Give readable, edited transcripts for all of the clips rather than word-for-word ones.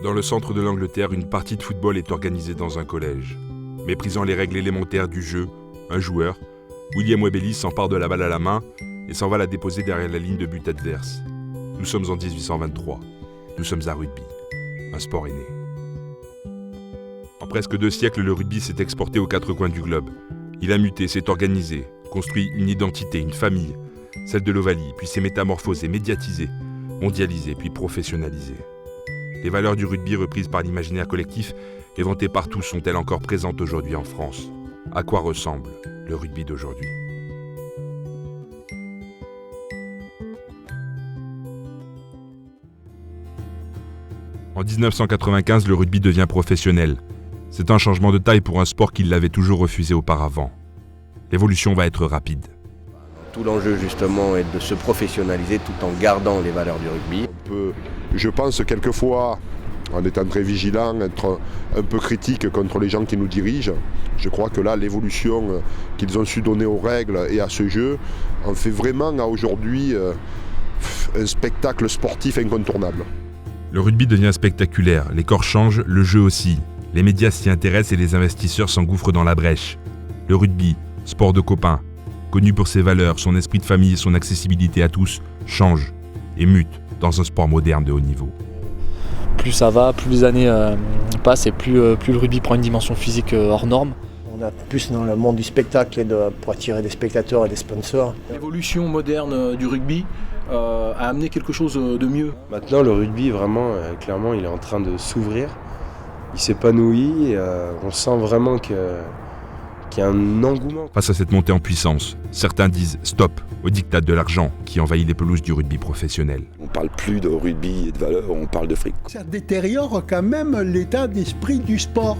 Dans le centre de l'Angleterre, une partie de football est organisée dans un collège. Méprisant les règles élémentaires du jeu, un joueur, William Webelis, s'empare de la balle à la main et s'en va la déposer derrière la ligne de but adverse. Nous sommes en 1823. Nous sommes à rugby. Un sport est né. En presque 2 siècles, le rugby s'est exporté aux 4 coins du globe. Il a muté, s'est organisé, construit une identité, une famille, celle de l'Ovalie, puis s'est métamorphosé, médiatisé, mondialisé, puis professionnalisé. Les valeurs du rugby reprises par l'imaginaire collectif et vantées par tous sont-elles encore présentes aujourd'hui en France ? À quoi ressemble le rugby d'aujourd'hui ? En 1995, le rugby devient professionnel. C'est un changement de taille pour un sport qui l'avait toujours refusé auparavant. L'évolution va être rapide. Tout l'enjeu justement est de se professionnaliser tout en gardant les valeurs du rugby. On peut, je pense quelquefois, en étant très vigilant, être un peu critique contre les gens qui nous dirigent. Je crois que là, l'évolution qu'ils ont su donner aux règles et à ce jeu en fait vraiment à aujourd'hui un spectacle sportif incontournable. Le rugby devient spectaculaire, les corps changent, le jeu aussi. Les médias s'y intéressent et les investisseurs s'engouffrent dans la brèche. Le rugby, sport de copains, connu pour ses valeurs, son esprit de famille et son accessibilité à tous, change et mute dans un sport moderne de haut niveau. Plus ça va, plus les années passent et plus le rugby prend une dimension physique hors norme. On est plus dans le monde du spectacle pour attirer des spectateurs et des sponsors. L'évolution moderne du rugby a amené quelque chose de mieux. Maintenant, le rugby, vraiment, clairement, il est en train de s'ouvrir. Il s'épanouit. On sent vraiment qu'il y a un engouement. Face à cette montée en puissance, certains disent stop au diktat de l'argent qui envahit les pelouses du rugby professionnel. On ne parle plus de rugby et de valeurs, on parle de fric. Ça détériore quand même l'état d'esprit du sport.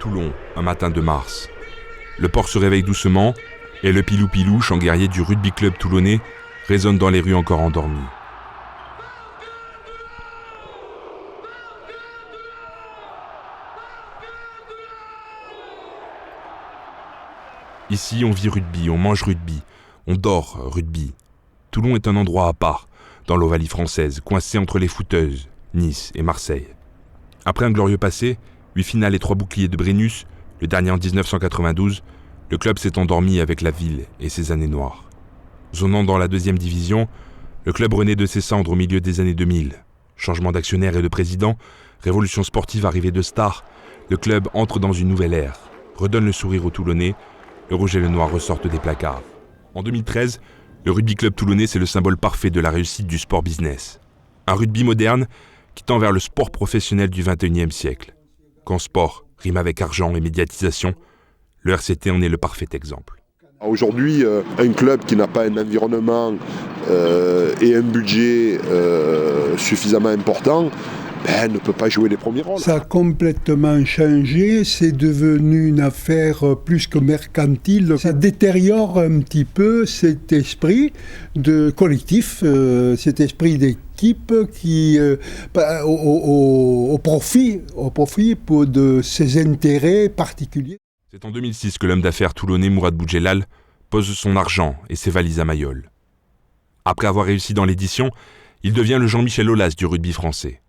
Toulon, un matin de mars. Le port se réveille doucement et le pilou-pilou, chant guerrier du rugby club toulonnais, résonne dans les rues encore endormies. Ici, on vit rugby, on mange rugby, on dort rugby. Toulon est un endroit à part, dans l'Ovalie française, coincé entre les footeuses, Nice et Marseille. Après un glorieux passé, 8 finales et 3 boucliers de Brennus, le dernier en 1992, le club s'est endormi avec la ville et ses années noires. Zonant dans la 2e division, le club renaît de ses cendres au milieu des années 2000. Changement d'actionnaire et de président, révolution sportive, arrivée de stars, le club entre dans une nouvelle ère, redonne le sourire aux Toulonnais, le rouge et le noir ressortent des placards. En 2013, le rugby club toulonnais, c'est le symbole parfait de la réussite du sport business. Un rugby moderne qui tend vers le sport professionnel du XXIe siècle. Quand sport rime avec argent et médiatisation, le RCT en est le parfait exemple. Aujourd'hui, un club qui n'a pas un environnement et un budget suffisamment important ne peut pas jouer les premiers rôles. Ça a complètement changé, c'est devenu une affaire plus que mercantile. Ça détériore un petit peu cet esprit de collectif, cet esprit d'équipe qui, au profit de ses intérêts particuliers. C'est en 2006 que l'homme d'affaires toulonnais Mourad Boudjelal pose son argent et ses valises à Mayol. Après avoir réussi dans l'édition, il devient le Jean-Michel Aulas du rugby français.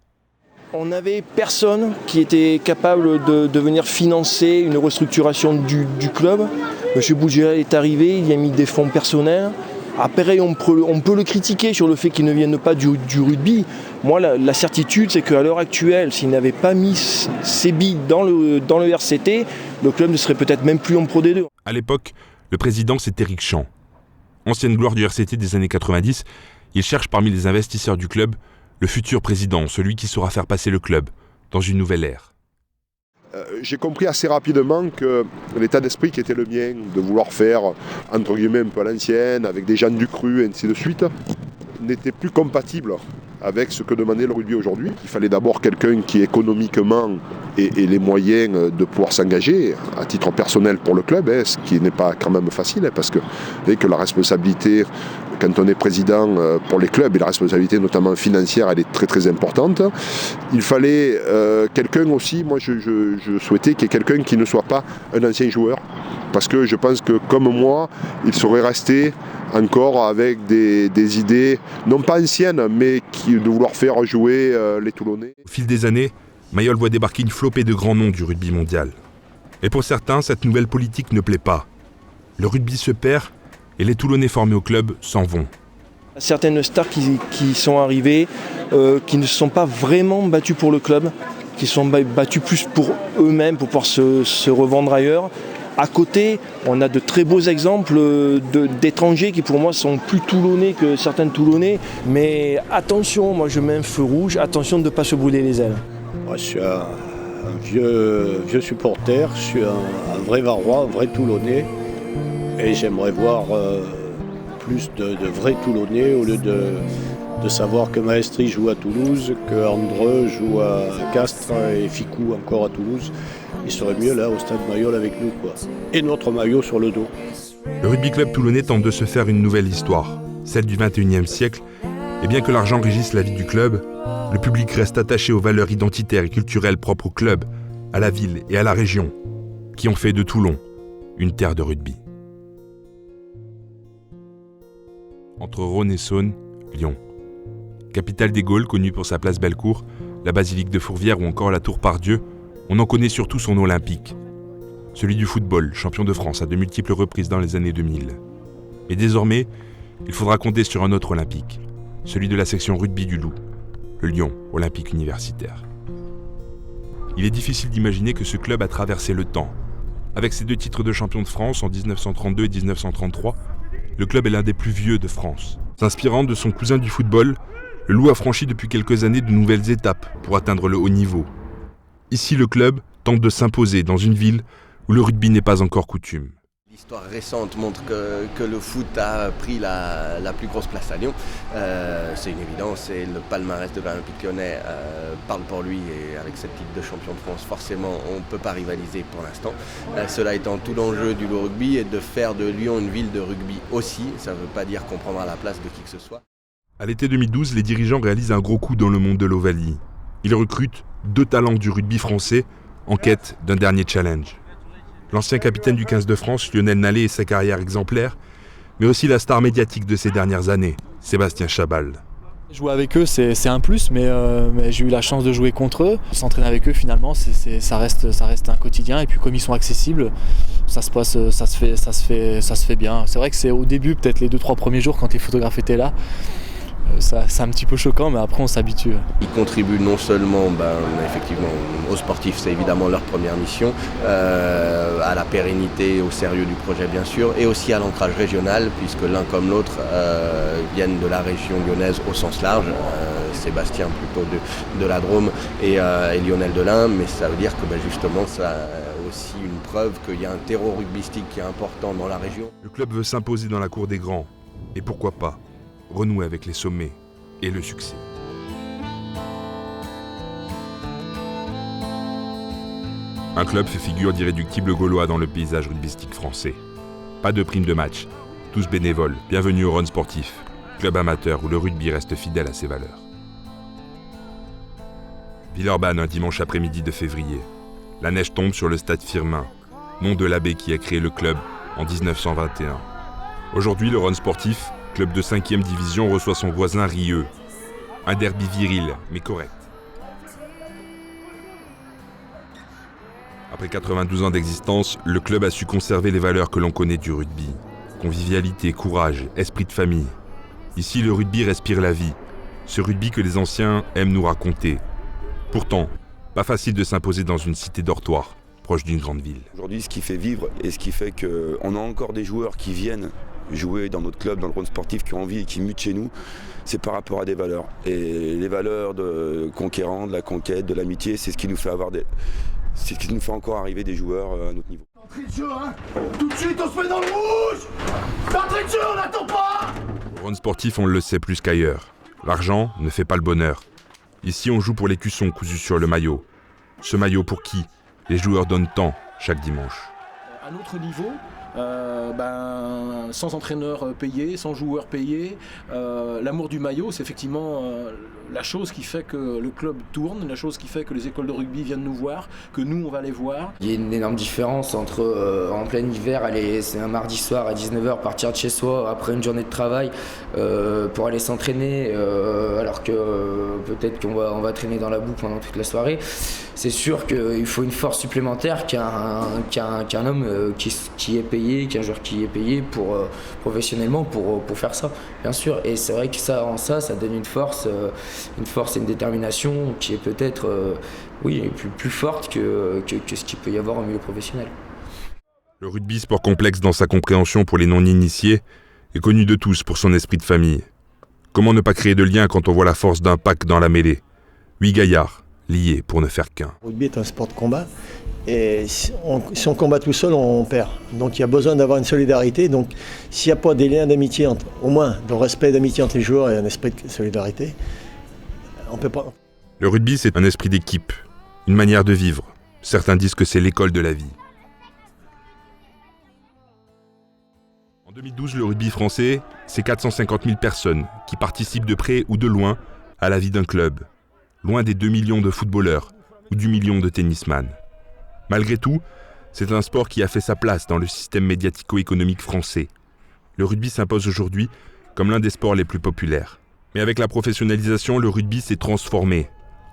On n'avait personne qui était capable de venir financer une restructuration du club. M. Boudjelal est arrivé, il y a mis des fonds personnels. Après, on peut le critiquer sur le fait qu'il ne vienne pas du rugby. Moi, la certitude, c'est qu'à l'heure actuelle, s'il n'avait pas mis ses billes dans le RCT, le club ne serait peut-être même plus en Pro D2. À l'époque, le président, c'est Éric Champ. Ancienne gloire du RCT des années 90, il cherche parmi les investisseurs du club le futur président, celui qui saura faire passer le club dans une nouvelle ère. J'ai compris assez rapidement que l'état d'esprit qui était le mien, de vouloir faire, entre guillemets, un peu à l'ancienne, avec des gens du cru, et ainsi de suite, n'était plus compatible avec ce que demandait le rugby aujourd'hui. Il fallait d'abord quelqu'un qui économiquement ait les moyens de pouvoir s'engager à titre personnel pour le club, ce qui n'est pas quand même facile, parce que la responsabilité, quand on est président pour les clubs, et la responsabilité notamment financière, elle est très très importante. Il fallait quelqu'un aussi, moi je souhaitais qu'il y ait quelqu'un qui ne soit pas un ancien joueur, parce que je pense que comme moi, il serait resté encore avec des idées, non pas anciennes, mais de vouloir faire jouer les Toulonnais. Au fil des années, Mayol voit débarquer une flopée de grands noms du rugby mondial. Et pour certains, cette nouvelle politique ne plaît pas. Le rugby se perd et les Toulonnais formés au club s'en vont. Certaines stars qui sont arrivées, qui ne se sont pas vraiment battues pour le club, qui sont battues plus pour eux-mêmes, pour pouvoir se revendre ailleurs. À côté, on a de très beaux exemples d'étrangers qui pour moi sont plus toulonnais que certains Toulonnais. Mais attention, moi je mets un feu rouge, attention de ne pas se brûler les ailes. Moi, je suis un vieux supporter, je suis un vrai Varois, un vrai Toulonnais. Et j'aimerais voir plus de vrais Toulonnais au lieu de savoir que Maestri joue à Toulouse, que Andreu joue à Castres et Ficou encore à Toulouse. Il serait mieux là au stade Mayol avec nous, quoi. Et notre maillot sur le dos. Le rugby club toulonnais tente de se faire une nouvelle histoire, celle du XXIe siècle. Et bien que l'argent régisse la vie du club, le public reste attaché aux valeurs identitaires et culturelles propres au club, à la ville et à la région, qui ont fait de Toulon une terre de rugby. Entre Rhône et Saône, Lyon. Capitale des Gaules, connue pour sa place Bellecour, la basilique de Fourvière ou encore la tour Pardieu, on en connaît surtout son nom olympique. Celui du football, champion de France à de multiples reprises dans les années 2000. Mais désormais, il faudra compter sur un autre olympique, celui de la section rugby du Loup, le Lyon Olympique Universitaire. Il est difficile d'imaginer que ce club a traversé le temps. Avec ses 2 titres de champion de France en 1932 et 1933, le club est l'un des plus vieux de France. S'inspirant de son cousin du football, le Loup a franchi depuis quelques années de nouvelles étapes pour atteindre le haut niveau. Ici, le club tente de s'imposer dans une ville où le rugby n'est pas encore coutume. L'histoire récente montre que le foot a pris la plus grosse place à Lyon. C'est une évidence et le palmarès de l'Olympique lyonnais parle pour lui, et avec cette titre de champion de France, forcément, on ne peut pas rivaliser pour l'instant. Cela étant, tout l'enjeu du rugby est de faire de Lyon une ville de rugby aussi. Ça ne veut pas dire qu'on prendra la place de qui que ce soit. À l'été 2012, les dirigeants réalisent un gros coup dans le monde de l'Ovalie. Ils recrutent 2 talents du rugby français en quête d'un dernier challenge. L'ancien capitaine du 15 de France, Lionel Nallet, et sa carrière exemplaire, mais aussi la star médiatique de ces dernières années, Sébastien Chabal. Jouer avec eux, c'est un plus, mais j'ai eu la chance de jouer contre eux. S'entraîner avec eux, finalement, ça reste un quotidien. Et puis comme ils sont accessibles, ça se fait bien. C'est vrai que c'est au début, peut-être les 2-3 premiers jours, quand les photographes étaient là, c'est un petit peu choquant, mais après on s'habitue. Ils contribuent non seulement effectivement aux sportifs, c'est évidemment leur première mission, à la pérennité, au sérieux du projet bien sûr, et aussi à l'ancrage régional, puisque l'un comme l'autre viennent de la région lyonnaise au sens large, Sébastien plutôt de la Drôme et Lionel de l'Ain, mais ça veut dire que justement ça aussi une preuve qu'il y a un terreau rugbystique qui est important dans la région. Le club veut s'imposer dans la cour des grands, et pourquoi pas renouer avec les sommets et le succès. Un club fait figure d'irréductible gaulois dans le paysage rugbystique français. Pas de prime de match, tous bénévoles, bienvenue au Rhône Sportif, club amateur où le rugby reste fidèle à ses valeurs. Villeurbanne, un dimanche après-midi de février. La neige tombe sur le stade Firmin, nom de l'abbé qui a créé le club en 1921. Aujourd'hui, le Rhône Sportif, club de 5e division, reçoit son voisin Rieux. Un derby viril, mais correct. Après 92 ans d'existence, le club a su conserver les valeurs que l'on connaît du rugby. Convivialité, courage, esprit de famille. Ici, le rugby respire la vie. Ce rugby que les anciens aiment nous raconter. Pourtant, pas facile de s'imposer dans une cité dortoir, proche d'une grande ville. Aujourd'hui, ce qui fait vivre et ce qui fait qu'on a encore des joueurs qui viennent jouer dans notre club, dans le Rhône Sportif, qui ont envie et qui mutent chez nous, c'est par rapport à des valeurs. Et les valeurs de conquérant, de la conquête, de l'amitié, c'est ce qui nous fait c'est ce qui nous fait encore arriver des joueurs à notre niveau. Entrée de jeu, hein. Tout de suite, on se met dans le rouge. Entrée de jeu, on n'attend pas. Au Rhône Sportif, on le sait plus qu'ailleurs. L'argent ne fait pas le bonheur. Ici, on joue pour l'écusson cousu sur le maillot. Ce maillot pour qui les joueurs donnent tant chaque dimanche. À notre niveau, sans entraîneur payé, sans joueur payé, l'amour du maillot, c'est effectivement la chose qui fait que le club tourne, la chose qui fait que les écoles de rugby viennent nous voir, que nous on va les voir. Il y a une énorme différence entre en plein hiver, c'est un mardi soir à 19h, partir de chez soi après une journée de travail pour aller s'entraîner, alors que peut-être qu'on va traîner dans la boue pendant toute la soirée. C'est sûr qu'il faut une force supplémentaire qu'un homme qui est payé, qu'un joueur qui est payé professionnellement pour faire ça, bien sûr. Et c'est vrai que ça donne une force et une détermination qui est peut-être plus forte que ce qu'il peut y avoir au milieu professionnel. Le rugby, sport complexe dans sa compréhension pour les non-initiés, est connu de tous pour son esprit de famille. Comment ne pas créer de lien quand on voit la force d'un pack dans la mêlée ? 8 gaillards, liés pour ne faire qu'un. Le rugby est un sport de combat et si on combat tout seul, on perd. Donc il y a besoin d'avoir une solidarité. Donc s'il n'y a pas des liens d'amitié, au moins de respect d'amitié entre les joueurs et un esprit de solidarité, on ne peut pas. Le rugby, c'est un esprit d'équipe, une manière de vivre. Certains disent que c'est l'école de la vie. En 2012, le rugby français, c'est 450 000 personnes qui participent de près ou de loin à la vie d'un club. Loin des 2 millions de footballeurs ou du million de tennisman. Malgré tout, c'est un sport qui a fait sa place dans le système médiatico-économique français. Le rugby s'impose aujourd'hui comme l'un des sports les plus populaires. Mais avec la professionnalisation, le rugby s'est transformé.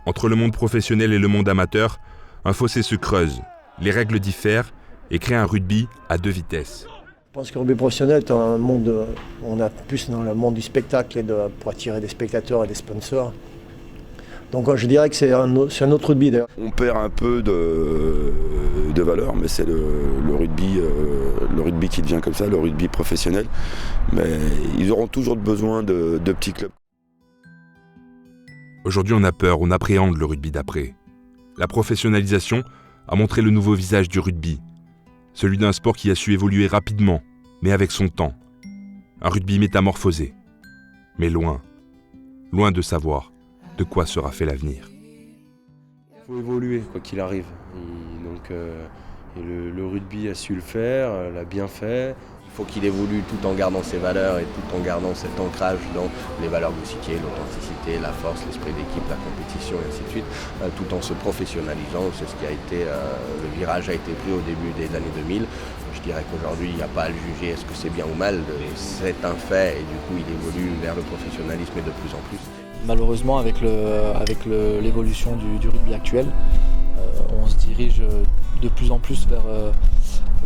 Entre le monde professionnel et le monde amateur, un fossé se creuse. Les règles diffèrent et créent un rugby à 2 vitesses. Je pense que le rugby professionnel est un monde, on est plus dans le monde du spectacle pour attirer des spectateurs et des sponsors. Donc je dirais que c'est un autre rugby d'ailleurs. On perd un peu de valeur, mais c'est le rugby qui devient comme ça, le rugby professionnel. Mais ils auront toujours besoin de petits clubs. Aujourd'hui, on a peur, on appréhende le rugby d'après. La professionnalisation a montré le nouveau visage du rugby. Celui d'un sport qui a su évoluer rapidement, mais avec son temps. Un rugby métamorphosé. Mais loin de savoir de quoi sera fait l'avenir. Il faut évoluer, quoi qu'il arrive. Le rugby a su le faire, l'a bien fait. Il faut qu'il évolue tout en gardant ses valeurs et tout en gardant cet ancrage dans les valeurs du métier, l'authenticité, la force, l'esprit d'équipe, la compétition et ainsi de suite, tout en se professionnalisant. C'est ce qui a été, le virage a été pris au début des années 2000. Je dirais qu'aujourd'hui, il n'y a pas à le juger, est-ce que c'est bien ou mal, c'est un fait et du coup il évolue vers le professionnalisme et de plus en plus. Malheureusement, avec l'évolution du rugby actuel, on se dirige de plus en plus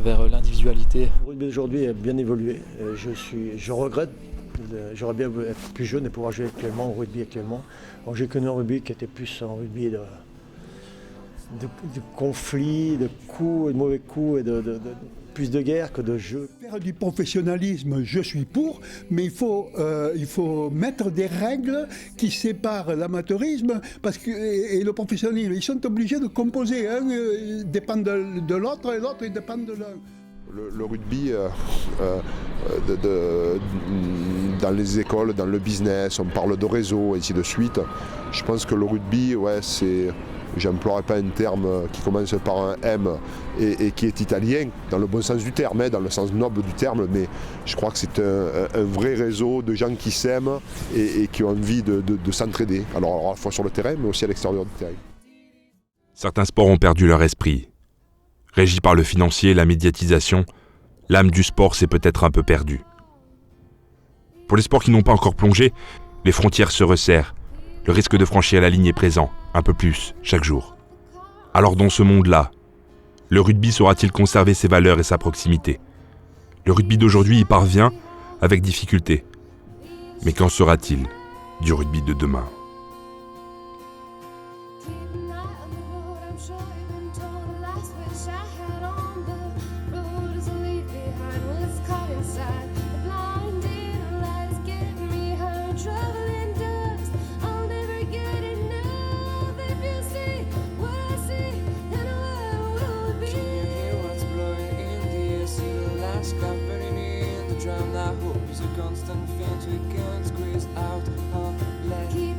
vers l'individualité. Le rugby d'aujourd'hui a bien évolué. Je regrette, j'aurais bien voulu être plus jeune et pouvoir jouer au rugby actuellement. Alors, j'ai connu un rugby qui était plus un rugby de conflits, de coups, de mauvais coups et plus de guerre que de jeu. Faire du professionnalisme, je suis pour, mais il faut mettre des règles qui séparent l'amateurisme et le professionnalisme. Ils sont obligés de composer. Un dépend de l'autre et l'autre dépend de l'un. Le rugby, dans les écoles, dans le business, on parle de réseau, et ainsi de suite. Je pense que le rugby, j'emploierai pas un terme qui commence par un M et qui est italien, dans le bon sens du terme, dans le sens noble du terme, mais je crois que c'est un vrai réseau de gens qui s'aiment et qui ont envie de s'entraider. Alors à la fois sur le terrain, mais aussi à l'extérieur du terrain. Certains sports ont perdu leur esprit. Régi par le financier et la médiatisation, l'âme du sport s'est peut-être un peu perdue. Pour les sports qui n'ont pas encore plongé, les frontières se resserrent. Le risque de franchir la ligne est présent, un peu plus, chaque jour. Alors dans ce monde-là, le rugby saura-t-il conserver ses valeurs et sa proximité ? Le rugby d'aujourd'hui y parvient avec difficulté. Mais qu'en sera-t-il du rugby de demain ? Company in the drum that hope is a constant faint we can't squeeze out of Qui